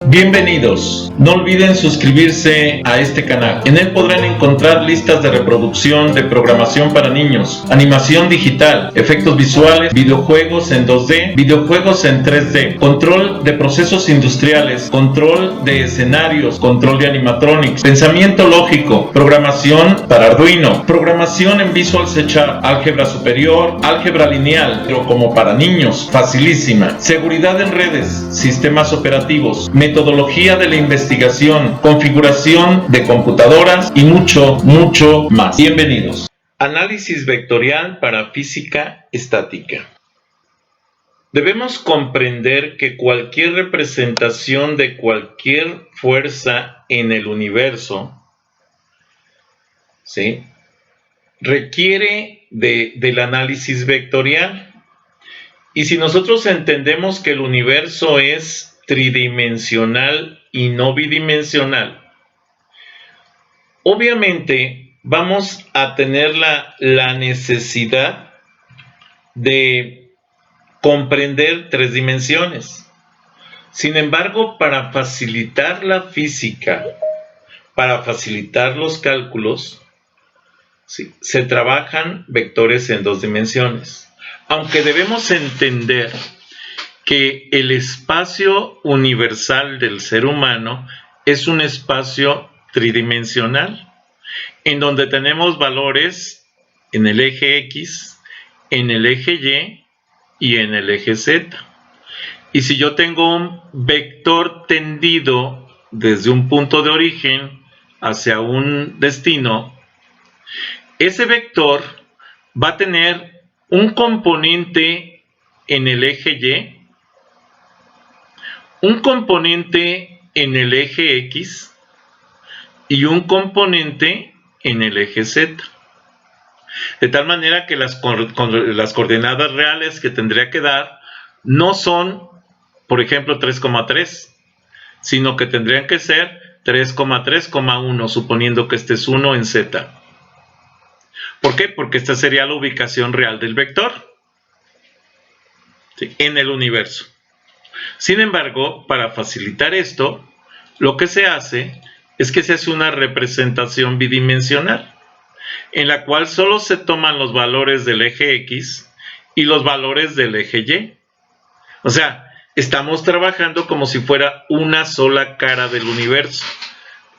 Bienvenidos. No olviden suscribirse a este canal. En él podrán encontrar listas de reproducción de programación para niños, animación digital, efectos visuales, videojuegos en 2D, videojuegos en 3D, control de procesos industriales, control de escenarios, control de animatronics, pensamiento lógico, programación para Arduino, programación en Visual C#, álgebra superior, álgebra lineal, pero como para niños, facilísima, seguridad en redes, sistemas operativos, metodología de la investigación, configuración de computadoras y mucho más. Bienvenidos. Análisis vectorial para física estática. Debemos comprender que cualquier representación de cualquier fuerza en el universo, ¿sí?, requiere del análisis vectorial. Y si nosotros entendemos que el universo es tridimensional y no bidimensional, obviamente vamos a tener la necesidad de comprender tres dimensiones. Sin embargo, para facilitar la física, para facilitar los cálculos, ¿sí?, se trabajan vectores en dos dimensiones. Aunque debemos entender que el espacio universal del ser humano es un espacio tridimensional, en donde tenemos valores en el eje X, en el eje Y y en el eje Z. Y si yo tengo un vector tendido desde un punto de origen hacia un destino, ese vector va a tener un componente en el eje Y, un componente en el eje X y un componente en el eje Z. De tal manera que las coordenadas reales que tendría que dar no son, por ejemplo, 3,3, sino que tendrían que ser 3,3,1, suponiendo que este es 1 en Z. ¿Por qué? Porque esta sería la ubicación real del vector, ¿sí?, en el universo. Sin embargo, para facilitar esto, lo que se hace es que se hace una representación bidimensional, en la cual solo se toman los valores del eje X y los valores del eje Y. O sea, estamos trabajando como si fuera una sola cara del universo,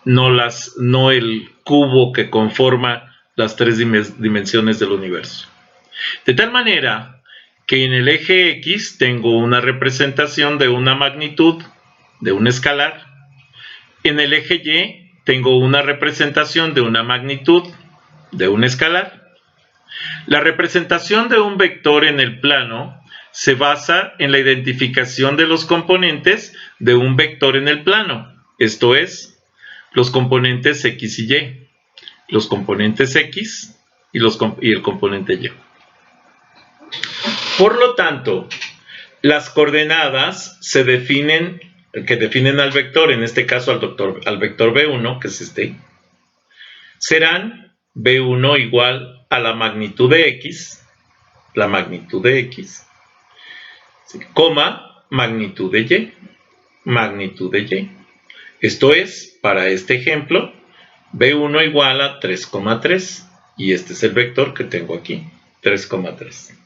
no el cubo que conforma las tres dimensiones del universo. De tal manera que en el eje X tengo una representación de una magnitud, de un escalar. En el eje Y tengo una representación de una magnitud, de un escalar. La representación de un vector en el plano se basa en la identificación de los componentes de un vector en el plano, esto es, los componentes X y Y, los componentes X y el componente Y. Por lo tanto, las coordenadas que definen al vector, en este caso al vector B1, que es este, serán B1 igual a la magnitud de X, coma, magnitud de Y. Esto es, para este ejemplo, B1 igual a 3,3, y este es el vector que tengo aquí, 3,3.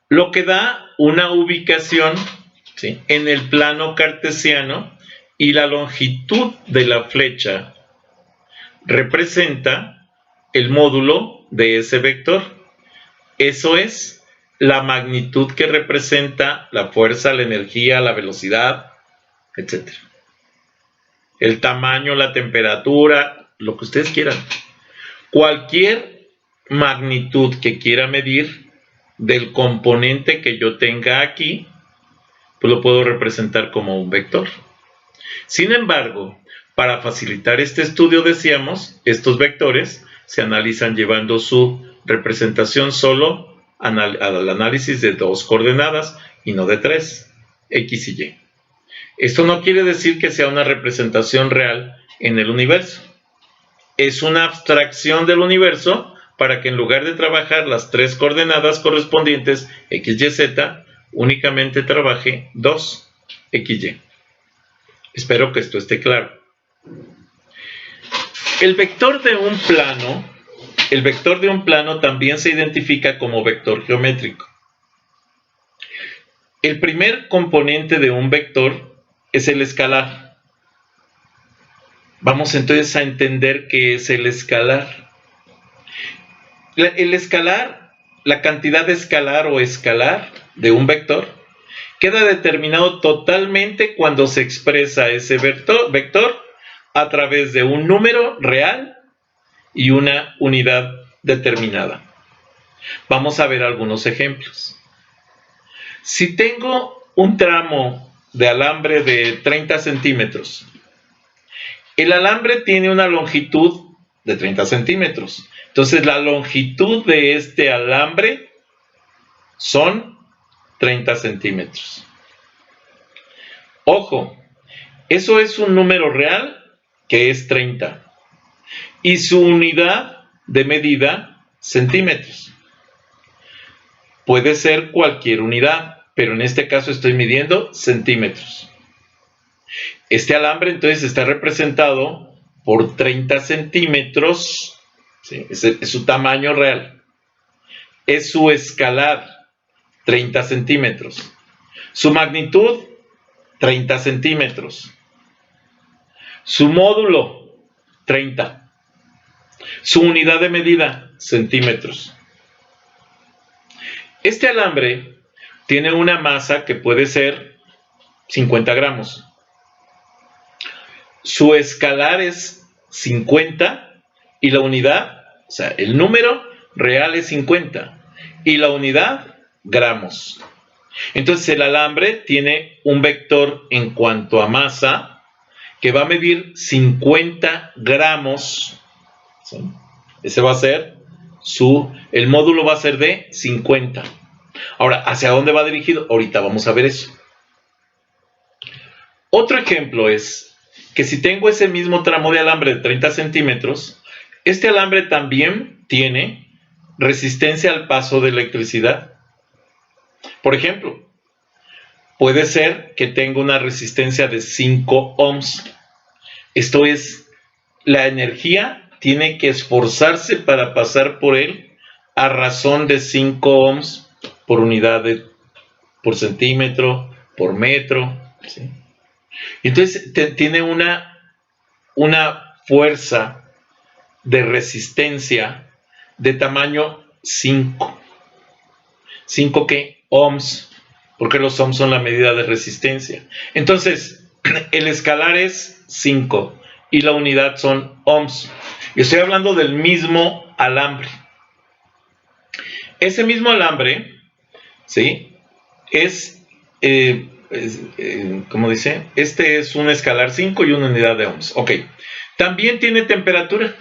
Lo que da una ubicación, ¿sí?, en el plano cartesiano, y la longitud de la flecha representa el módulo de ese vector. Eso es la magnitud que representa la fuerza, la energía, la velocidad, etc. El tamaño, la temperatura, lo que ustedes quieran. Cualquier magnitud que quiera medir del componente que yo tenga aquí, pues lo puedo representar como un vector. Sin embargo, para facilitar este estudio, decíamos, estos vectores se analizan llevando su representación solo al análisis de dos coordenadas y no de tres, X y Y. Esto no quiere decir que sea una representación real en el universo. Es una abstracción del universo para que en lugar de trabajar las tres coordenadas correspondientes X, Y, Z, únicamente trabaje dos X, Y. Espero que esto esté claro. El vector de un plano también se identifica como vector geométrico. El primer componente de un vector es el escalar. Vamos entonces a entender qué es el escalar. El escalar, la cantidad escalar o escalar de un vector, queda determinado totalmente cuando se expresa ese vector a través de un número real y una unidad determinada. Vamos a ver algunos ejemplos. Si tengo un tramo de alambre de 30 centímetros, el alambre tiene una longitud de 30 centímetros. Entonces la longitud de este alambre son 30 centímetros. Ojo, eso es un número real que es 30. Y su unidad de medida, centímetros. Puede ser cualquier unidad, pero en este caso estoy midiendo centímetros. Este alambre entonces está representado por 30 centímetros, ¿sí? Es su tamaño real. Es su escalar, 30 centímetros. Su magnitud, 30 centímetros. Su módulo, 30. Su unidad de medida, centímetros. Este alambre tiene una masa que puede ser 50 gramos. Su escalar es 50 y la unidad, o sea, el número real es 50 y la unidad, gramos. Entonces el alambre tiene un vector en cuanto a masa que va a medir 50 gramos. ¿Sí? Ese va a ser el módulo va a ser de 50. Ahora, ¿hacia dónde va dirigido? Ahorita vamos a ver eso. Otro ejemplo es que si tengo ese mismo tramo de alambre de 30 centímetros, este alambre también tiene resistencia al paso de electricidad. Por ejemplo, puede ser que tenga una resistencia de 5 ohms. Esto es, la energía tiene que esforzarse para pasar por él a razón de 5 ohms por unidad por centímetro, por metro. ¿Sí? Entonces tiene una fuerza de resistencia de tamaño 5. ¿5 qué? Ohms, porque los ohms son la medida de resistencia. Entonces, el escalar es 5 y la unidad son ohms. Y estoy hablando del mismo alambre. Ese mismo alambre, ¿sí? ¿Cómo dice? Este es un escalar 5 y una unidad de ohms. Ok. También tiene temperatura.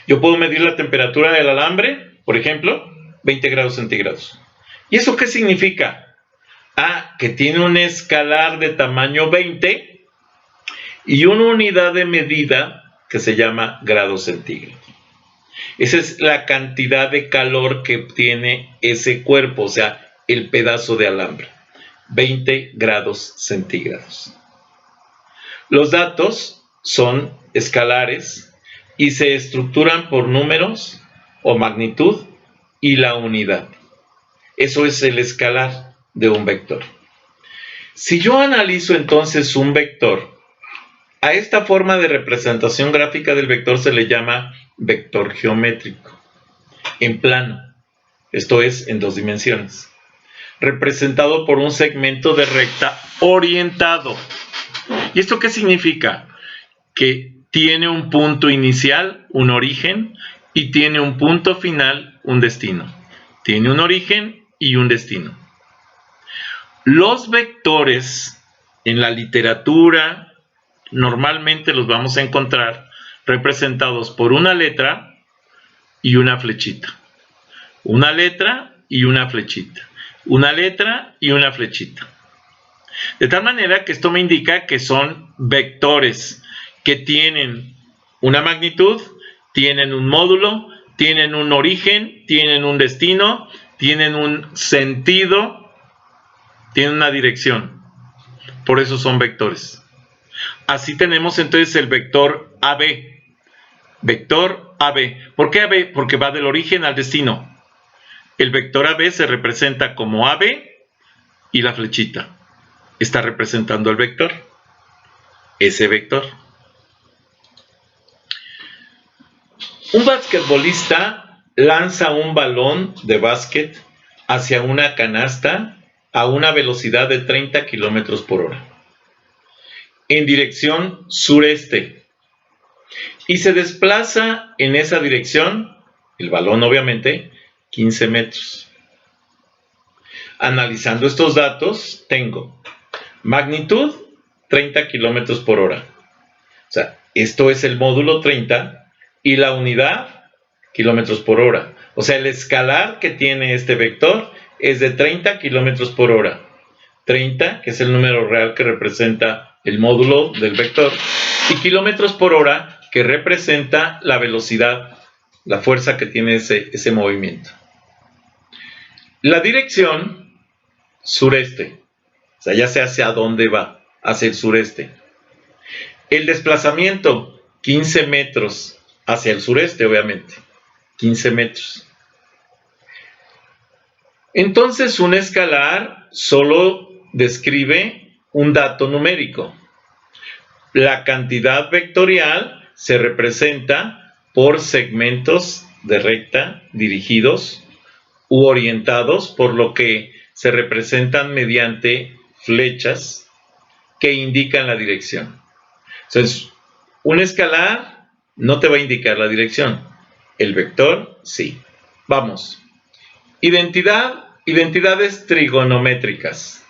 Yo puedo medir la temperatura del alambre, por ejemplo, 20 grados centígrados. ¿Y eso qué significa? Que tiene un escalar de tamaño 20 y una unidad de medida que se llama grados centígrados. Esa es la cantidad de calor que tiene ese cuerpo, o sea, el pedazo de alambre. 20 grados centígrados. Los datos son escalares y se estructuran por números o magnitud y la unidad. Eso es el escalar de un vector. Si yo analizo entonces un vector, a esta forma de representación gráfica del vector se le llama vector geométrico, en plano, esto es, en 2 dimensiones, representado por un segmento de recta orientado. ¿Y esto qué significa? Que tiene un punto inicial, un origen, y tiene un punto final, un destino. Tiene un origen y un destino. Los vectores en la literatura normalmente los vamos a encontrar representados por una letra y una flechita. Una letra y una flechita. Una letra y una flechita. De tal manera que esto me indica que son vectores que tienen una magnitud, tienen un módulo, tienen un origen, tienen un destino, tienen un sentido, tienen una dirección. Por eso son vectores. Así tenemos entonces el vector AB. Vector AB. ¿Por qué AB? Porque va del origen al destino. El vector AB se representa como AB y la flechita está representando el vector. Ese vector. Un basquetbolista lanza un balón de básquet hacia una canasta a una velocidad de 30 kilómetros por hora en dirección sureste y se desplaza en esa dirección, el balón obviamente, 15 metros. Analizando estos datos, tengo magnitud 30 kilómetros por hora. O sea, esto es el módulo 30 y la unidad kilómetros por hora. O sea, el escalar que tiene este vector es de 30 kilómetros por hora. 30, que es el número real que representa el módulo del vector, y kilómetros por hora, que representa la velocidad, la fuerza que tiene ese movimiento. La dirección, sureste. O sea, ya sé hacia dónde va, hacia el sureste. El desplazamiento, 15 metros hacia el sureste, obviamente. 15 metros. Entonces, un escalar solo describe un dato numérico. La cantidad vectorial se representa por segmentos de recta dirigidos u orientados, por lo que se representan mediante flechas que indican la dirección. Entonces, un escalar no te va a indicar la dirección. El vector, sí. Vamos. Identidades trigonométricas.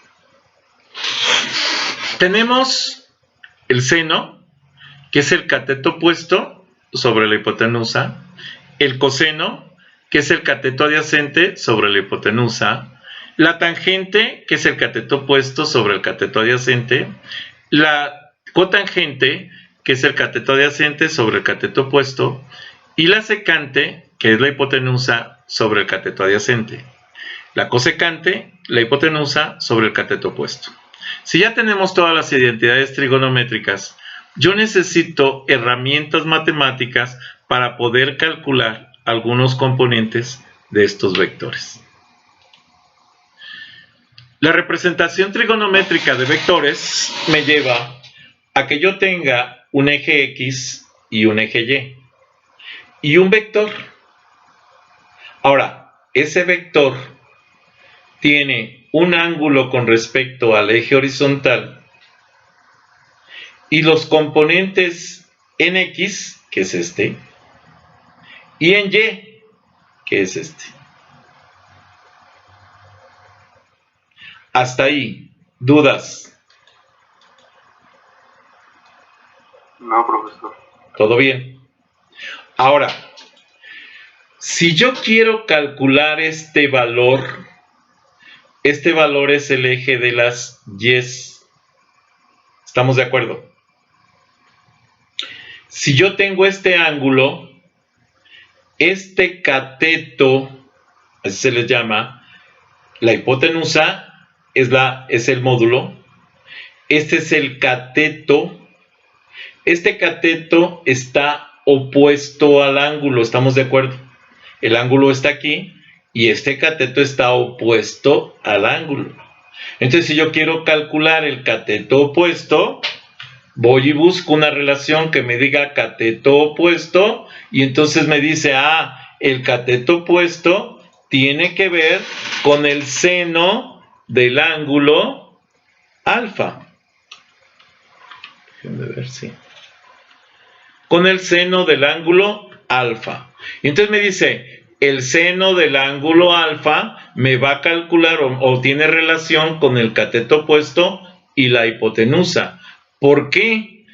Tenemos el seno, que es el cateto opuesto sobre la hipotenusa, el coseno, que es el cateto adyacente sobre la hipotenusa, la tangente, que es el cateto opuesto sobre el cateto adyacente, la cotangente, que es el cateto adyacente sobre el cateto opuesto, y la secante, que es la hipotenusa sobre el cateto adyacente. La cosecante, la hipotenusa sobre el cateto opuesto. Si ya tenemos todas las identidades trigonométricas, yo necesito herramientas matemáticas para poder calcular algunos componentes de estos vectores. La representación trigonométrica de vectores me lleva a que yo tenga un eje X y un eje Y y un vector. Ahora, ese vector tiene un ángulo con respecto al eje horizontal y los componentes en X, que es este, y en Y, que es este. Hasta ahí, ¿dudas? No, profesor. ¿Todo bien? Ahora, si yo quiero calcular este valor es el eje de las Y's. ¿Estamos de acuerdo? Si yo tengo este ángulo, este cateto, así se les llama, la hipotenusa es el módulo, este es el cateto, este cateto está opuesto al ángulo, ¿estamos de acuerdo? El ángulo está aquí y este cateto está opuesto al ángulo. Entonces, si yo quiero calcular el cateto opuesto, voy y busco una relación que me diga cateto opuesto y entonces me dice, el cateto opuesto tiene que ver con el seno del ángulo alfa. Déjenme ver si. Con el seno del ángulo alfa. Y entonces me dice, el seno del ángulo alfa me va a calcular o tiene relación con el cateto opuesto y la hipotenusa. ¿Por qué?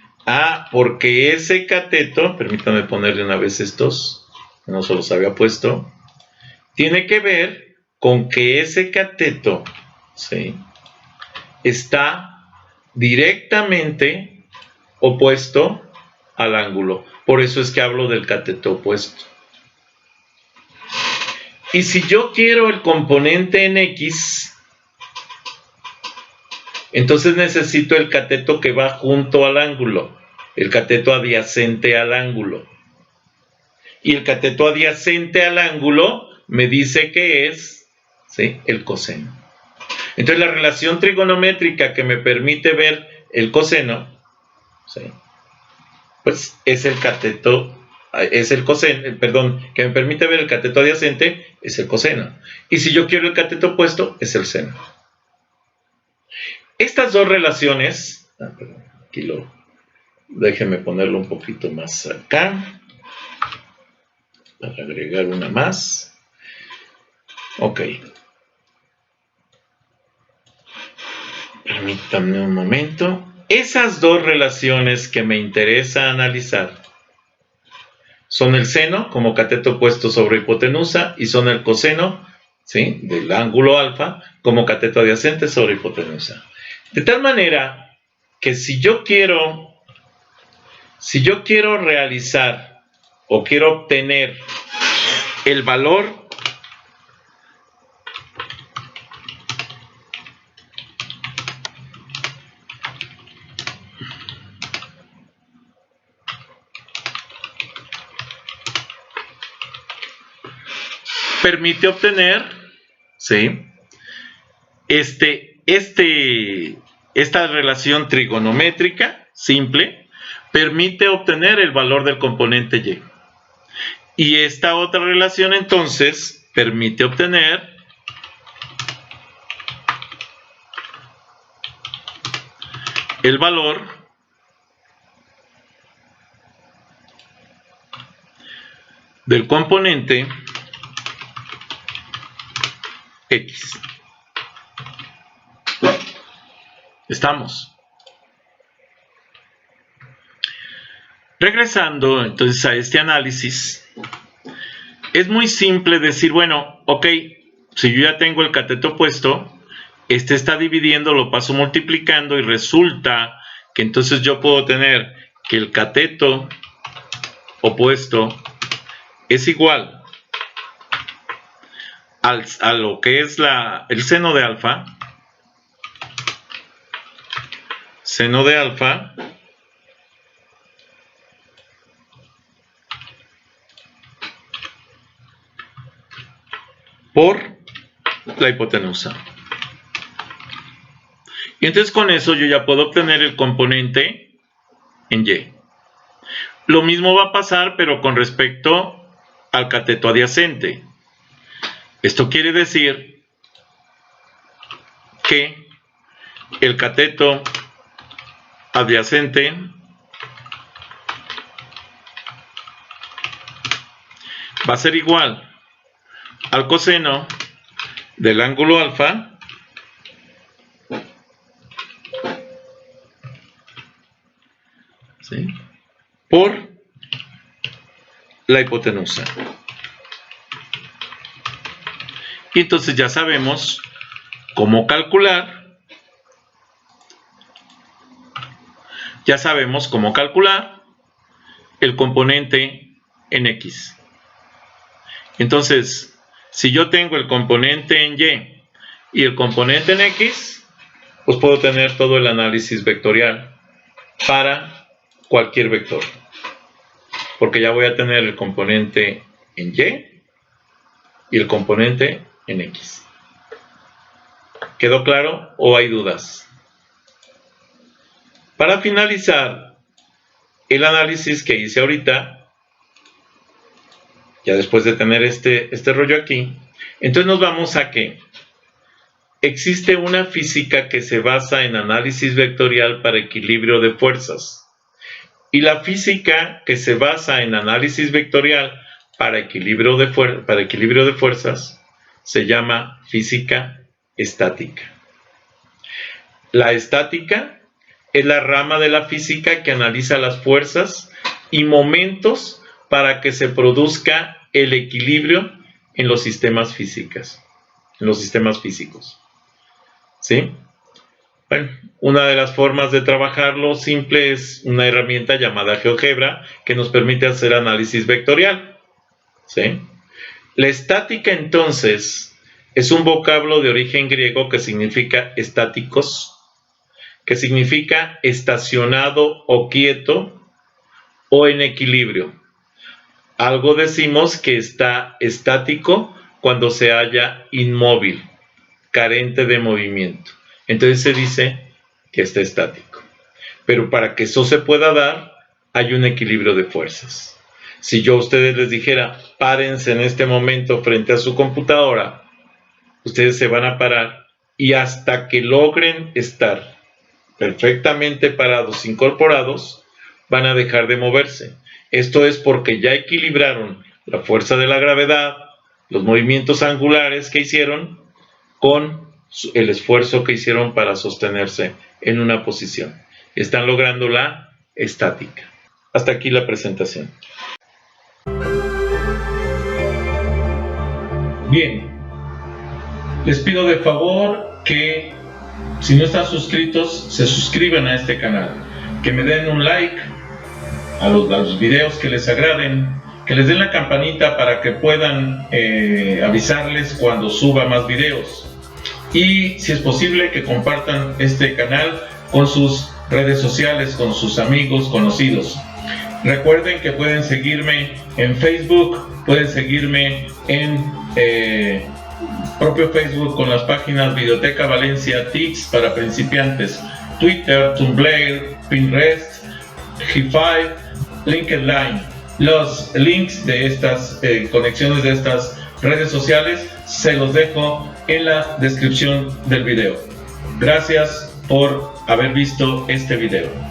Porque ese cateto, permítame ponerle una vez estos, no se los había puesto, tiene que ver con que ese cateto, ¿sí?, está directamente opuesto al ángulo. Por eso es que hablo del cateto opuesto. Y si yo quiero el componente en X, entonces necesito el cateto que va junto al ángulo, el cateto adyacente al ángulo. Y el cateto adyacente al ángulo me dice que es, ¿sí?, el coseno. Entonces la relación trigonométrica que me permite ver el coseno, ¿sí?, pues es el cateto, es el coseno, perdón, que me permite ver el cateto adyacente, es el coseno. Y si yo quiero el cateto opuesto, es el seno. Estas dos relaciones, perdón, aquí déjenme ponerlo un poquito más acá, para agregar una más. Ok. Permítanme un momento. Esas dos relaciones que me interesa analizar son el seno como cateto opuesto sobre hipotenusa y son el coseno, ¿sí?, del ángulo alfa como cateto adyacente sobre hipotenusa. De tal manera que si yo quiero realizar o quiero obtener el valor permite obtener, ¿sí?, esta relación trigonométrica simple permite obtener el valor del componente y. Y esta otra relación entonces permite obtener el valor del componente X. ¿Estamos? Regresando entonces a este análisis, es muy simple decir, bueno, ok, si yo ya tengo el cateto opuesto, este está dividiendo, lo paso multiplicando y resulta que entonces yo puedo tener que el cateto opuesto es igual a lo que es el seno de alfa, por la hipotenusa. Y entonces con eso yo ya puedo obtener el componente en Y. Lo mismo va a pasar, pero con respecto al cateto adyacente. Esto quiere decir que el cateto adyacente va a ser igual al coseno del ángulo alfa ¿sí?, por la hipotenusa. Y entonces ya sabemos cómo calcular el componente en X. Entonces, si yo tengo el componente en Y y el componente en X, pues puedo tener todo el análisis vectorial para cualquier vector, porque ya voy a tener el componente en Y y el componente en X. ¿Quedó claro o hay dudas? Para finalizar el análisis que hice ahorita, ya después de tener este rollo aquí, entonces nos vamos a que existe una física que se basa en análisis vectorial para equilibrio de fuerzas. Y la física que se basa en análisis vectorial para equilibrio de fuerzas se llama física estática. La estática es la rama de la física que analiza las fuerzas y momentos para que se produzca el equilibrio en los sistemas físicos. ¿Sí? Bueno, una de las formas de trabajarlo simple es una herramienta llamada GeoGebra que nos permite hacer análisis vectorial. ¿Sí? La estática entonces es un vocablo de origen griego que significa estáticos, que significa estacionado o quieto o en equilibrio. Algo decimos que está estático cuando se halla inmóvil, carente de movimiento. Entonces se dice que está estático. Pero para que eso se pueda dar, hay un equilibrio de fuerzas. Si yo a ustedes les dijera, párense en este momento frente a su computadora, ustedes se van a parar y hasta que logren estar perfectamente parados, incorporados, van a dejar de moverse. Esto es porque ya equilibraron la fuerza de la gravedad, los movimientos angulares que hicieron con el esfuerzo que hicieron para sostenerse en una posición. Están logrando la estática. Hasta aquí la presentación. Bien, les pido de favor que si no están suscritos, se suscriban a este canal, que me den un like a los videos que les agraden, que les den la campanita para que puedan avisarles cuando suba más videos, y si es posible que compartan este canal con sus redes sociales, con sus amigos, conocidos. Recuerden que pueden seguirme en Facebook, pueden seguirme en propio Facebook con las páginas Videoteca Valencia, TICS para principiantes, Twitter, Tumblr, Pinterest, G5, LinkedIn. Los links de estas conexiones de estas redes sociales se los dejo en la descripción del video. Gracias por haber visto este video.